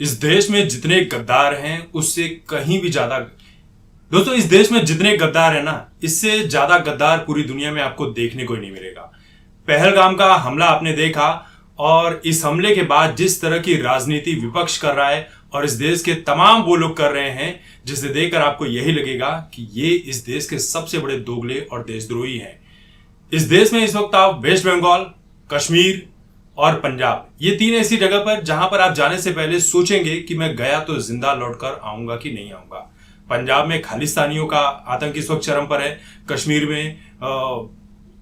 इस देश में जितने गद्दार हैं उससे कहीं भी ज्यादा, दोस्तों इस देश में जितने गद्दार हैं ना, इससे ज्यादा गद्दार पूरी दुनिया में आपको देखने को ही नहीं मिलेगा। पहलगाम का हमला आपने देखा, और इस हमले के बाद जिस तरह की राजनीति विपक्ष कर रहा है और इस देश के तमाम वो लोग कर रहे हैं, जिसे देखकर आपको यही लगेगा कि ये इस देश के सबसे बड़े दोगले और देशद्रोही हैं। इस देश में इस वक्त आप वेस्ट बंगाल, कश्मीर और पंजाब, ये तीन ऐसी जगह पर जहां पर आप जाने से पहले सोचेंगे कि मैं गया तो जिंदा लौटकर आऊंगा कि नहीं आऊंगा। पंजाब में खालिस्तानियों का आतंक इस वक्त चरम पर है, कश्मीर में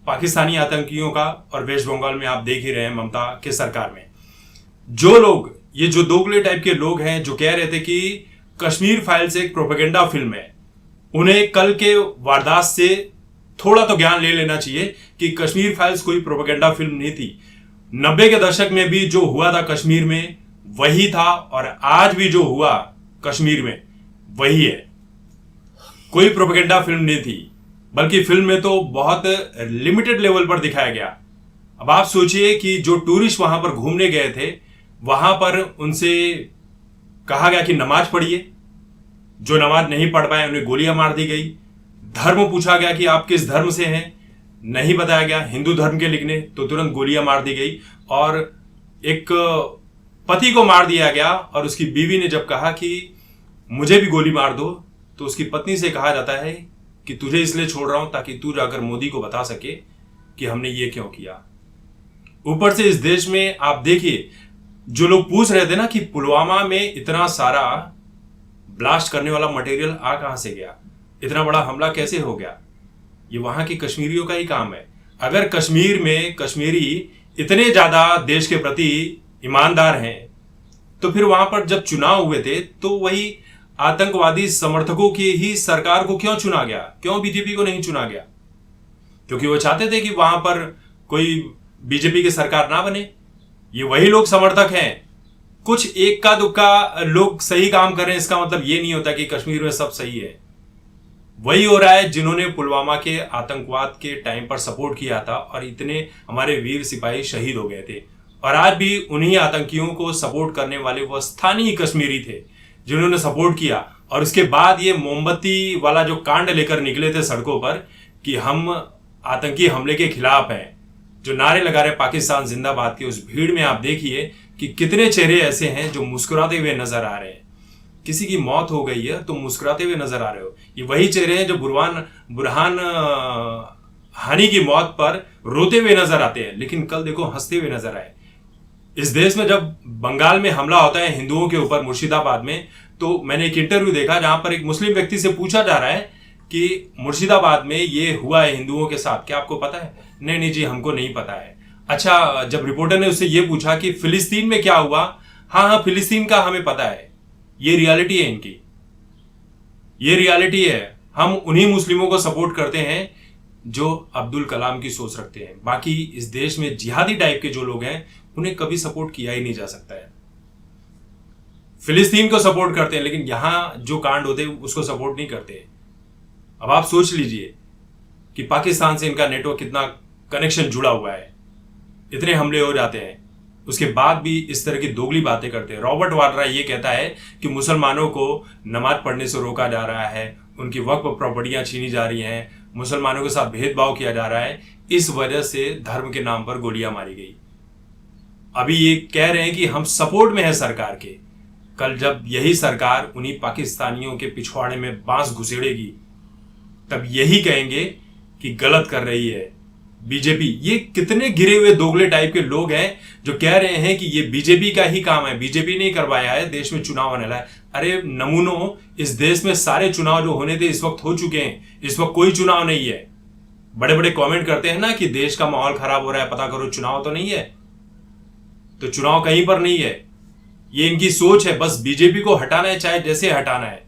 पाकिस्तानी आतंकियों का, और वेस्ट बंगाल में आप देख ही रहे हैं ममता के सरकार में। जो लोग, ये जो दोगले टाइप के लोग हैं जो कह रहे थे कि कश्मीर फाइल्स एक प्रोपेगेंडा फिल्म है, उन्हें कल के वारदात से थोड़ा तो ज्ञान ले लेना चाहिए कि कश्मीर फाइल्स कोई प्रोपेगेंडा फिल्म नहीं थी। 90 के दशक में भी जो हुआ था कश्मीर में वही था, और आज भी जो हुआ कश्मीर में वही है। कोई प्रोपेगेंडा फिल्म नहीं थी, बल्कि फिल्म में तो बहुत लिमिटेड लेवल पर दिखाया गया। अब आप सोचिए कि जो टूरिस्ट वहां पर घूमने गए थे, वहां पर उनसे कहा गया कि नमाज पढ़िए, जो नमाज नहीं पढ़ पाए उन्हें गोलियां मार दी गई। धर्म पूछा गया कि आप किस धर्म से हैं, नहीं बताया गया, हिंदू धर्म के लिखने तो तुरंत गोलियां मार दी गई। और एक पति को मार दिया गया, और उसकी बीवी ने जब कहा कि मुझे भी गोली मार दो, तो उसकी पत्नी से कहा जाता है कि तुझे इसलिए छोड़ रहा हूं ताकि तू जाकर मोदी को बता सके कि हमने ये क्यों किया। ऊपर से इस देश में आप देखिए, जो लोग पूछ रहे थे ना कि पुलवामा में इतना सारा ब्लास्ट करने वाला मटेरियल आ कहां से गया, इतना बड़ा हमला कैसे हो गया, ये वहां के कश्मीरियों का ही काम है। अगर कश्मीर में कश्मीरी इतने ज्यादा देश के प्रति ईमानदार हैं, तो फिर वहां पर जब चुनाव हुए थे तो वही आतंकवादी समर्थकों की ही सरकार को क्यों चुना गया, क्यों बीजेपी को नहीं चुना गया? क्योंकि वो चाहते थे कि वहां पर कोई बीजेपी की सरकार ना बने। ये वही लोग समर्थक हैं। कुछ एक का दुक्का लोग सही काम कर रहे हैं, इसका मतलब ये नहीं होता कि कश्मीर में सब सही है। वही हो रहा है जिन्होंने पुलवामा के आतंकवाद के टाइम पर सपोर्ट किया था, और इतने हमारे वीर सिपाही शहीद हो गए थे। और आज भी उन्हीं आतंकियों को सपोर्ट करने वाले वो स्थानीय कश्मीरी थे जिन्होंने सपोर्ट किया। और उसके बाद ये मोमबत्ती वाला जो कांड लेकर निकले थे सड़कों पर कि हम आतंकी हमले के खिलाफ हैं, जो नारे लगा रहे पाकिस्तान जिंदाबाद के, उस भीड़ में आप देखिए कि कितने चेहरे ऐसे हैं जो मुस्कुराते हुए नजर आ रहे हैं। किसी की मौत हो गई है तो मुस्कुराते हुए नजर आ रहे हो। ये वही चेहरे हैं जो बुरहान हानी की मौत पर रोते हुए नजर आते हैं, लेकिन कल देखो हंसते हुए नजर आए। इस देश में जब बंगाल में हमला होता है हिंदुओं के ऊपर मुर्शिदाबाद में, तो मैंने एक इंटरव्यू देखा जहां पर एक मुस्लिम व्यक्ति से पूछा जा रहा है कि मुर्शिदाबाद में ये हुआ है हिंदुओं के साथ, क्या आपको पता है? नहीं जी, हमको नहीं पता है। अच्छा, जब रिपोर्टर ने उससे ये पूछा कि फिलिस्तीन में क्या हुआ, हाँ फिलिस्तीन का हमें पता है। ये रियलिटी है इनकी, ये रियलिटी है। हम उन्हीं मुस्लिमों को सपोर्ट करते हैं जो अब्दुल कलाम की सोच रखते हैं। बाकी इस देश में जिहादी टाइप के जो लोग हैं उन्हें कभी सपोर्ट किया ही नहीं जा सकता है। फिलिस्तीन को सपोर्ट करते हैं, लेकिन यहां जो कांड होते हैं उसको सपोर्ट नहीं करते। अब आप सोच लीजिए कि पाकिस्तान से इनका नेटवर्क कितना कनेक्शन जुड़ा हुआ है, इतने हमले हो जाते हैं, उसके बाद भी इस तरह की दोगली बातें करते हैं। रॉबर्ट वाड्रा ये कहता है कि मुसलमानों को नमाज पढ़ने से रोका जा रहा है, उनकी वक्फ प्रॉपर्टियां छीनी जा रही हैं, मुसलमानों के साथ भेदभाव किया जा रहा है, इस वजह से धर्म के नाम पर गोलियां मारी गई। अभी ये कह रहे हैं कि हम सपोर्ट में है सरकार के। कल जब यही सरकार उन्हीं पाकिस्तानियों के पिछवाड़े में बांस घुसेड़ेगी, तब यही कहेंगे कि गलत कर रही है बीजेपी। ये कितने गिरे हुए दोगले टाइप के लोग हैं जो कह रहे हैं कि ये बीजेपी का ही काम है, बीजेपी ने करवाया है, देश में चुनाव होने लगा है। अरे नमूनों, इस देश में सारे चुनाव जो होने थे इस वक्त हो चुके हैं, इस वक्त कोई चुनाव नहीं है। बड़े बड़े कमेंट करते हैं ना कि देश का माहौल खराब हो रहा है, पता करो चुनाव तो नहीं है। तो चुनाव कहीं पर नहीं है, ये इनकी सोच है। बस बीजेपी को हटाना है, चाहे जैसे हटाना है,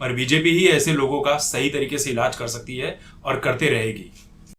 और बीजेपी ही ऐसे लोगों का सही तरीके से इलाज कर सकती है और करते रहेगी।